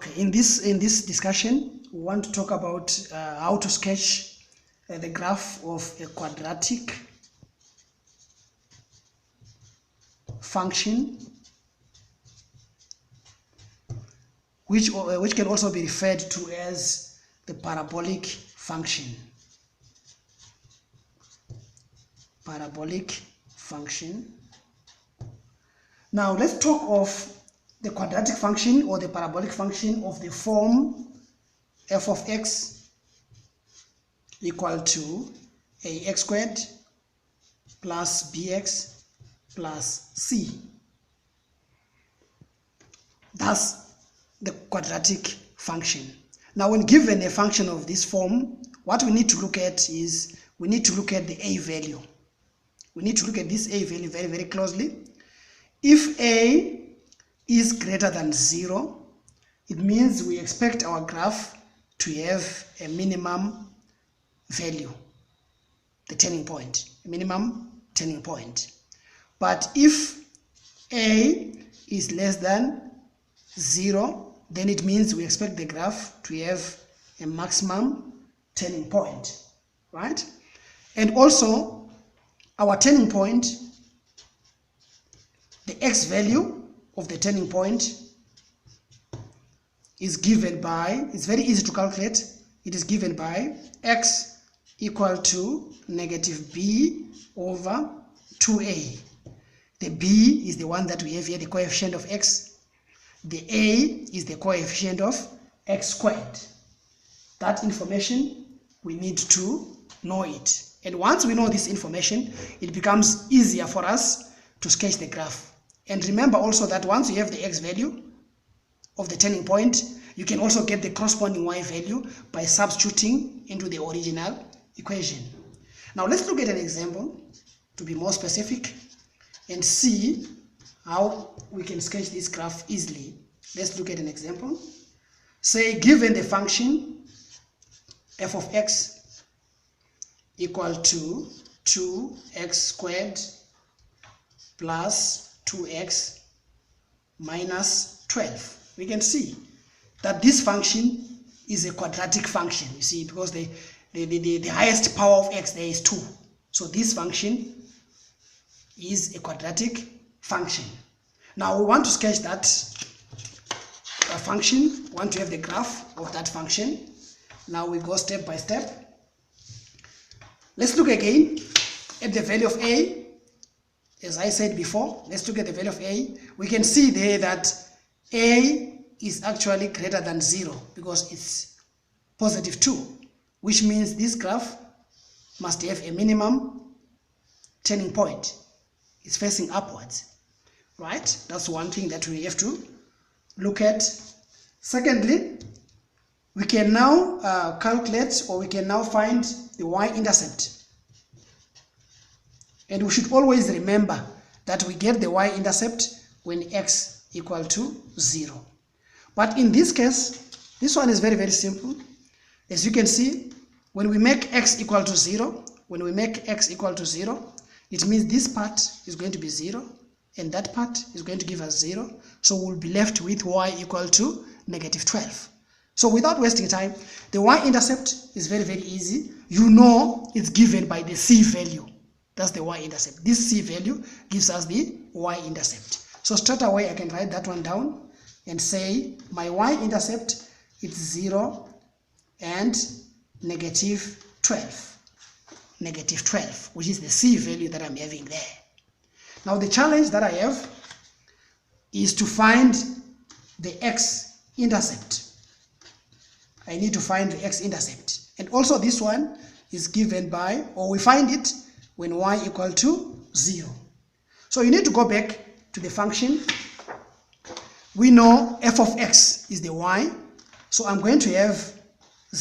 Okay, in this discussion, we want to talk about how to sketch the graph of a quadratic function, which can also be referred to as the parabolic function. Parabolic function. Now let's talk of the quadratic function or the parabolic function of the form f of x equal to ax squared plus bx plus c. That's the quadratic function. Now when given a function of this form, what we need to look at is we need to look at the a value. We need to look at this a value very, very closely. If a is greater than 0, it means we expect our graph to have a minimum value, the turning point, a minimum turning point. But if a is less than 0, then it means we expect the graph to have a maximum turning point, right? And also our turning point, the x value of the turning point is given by, it's very easy to calculate, it is given by x equal to negative b over 2a. The b is the one that we have here, the coefficient of x. The a is the coefficient of x squared. That information, we need to know it. And once we know this information, it becomes easier for us to sketch the graph. And remember also that once you have the x value of the turning point, you can also get the corresponding y value by substituting into the original equation. Now let's look at an example to be more specific and see how we can sketch this graph easily. Let's look at an example. Say given the function f of x equal to 2x squared plus 2x minus 12. We can see that this function is a quadratic function, you see, because the highest power of x there is 2. So this function is a quadratic function. Now we want to sketch that function, we want to have the graph of that function. Now we go step by step. Let's look again at the value of a. As I said before, let's look at the value of a. We can see there that a is actually greater than 0 because it's positive 2, which means this graph must have a minimum turning point. It's facing upwards, right? That's one thing that we have to look at. Secondly, we can now calculate, or we can now find the y-intercept. And we should always remember that we get the y-intercept when x equal to 0. But in this case, this one is very, very simple. As you can see, when we make x equal to 0, it means this part is going to be 0, and that part is going to give us 0. So we'll be left with y equal to negative 12. So without wasting time, the y-intercept is very, very easy. You know it's given by the c value. That's the y-intercept. This c value gives us the y-intercept. So straight away I can write that one down and say my y-intercept is 0 and negative 12. Negative 12, which is the c value that I'm having there. Now the challenge that I have is to find the x-intercept. I need to find the x-intercept. And also this one is given by, or we find it when y equal to 0. So you need to go back to the function. We know f of x is the y. So I'm going to have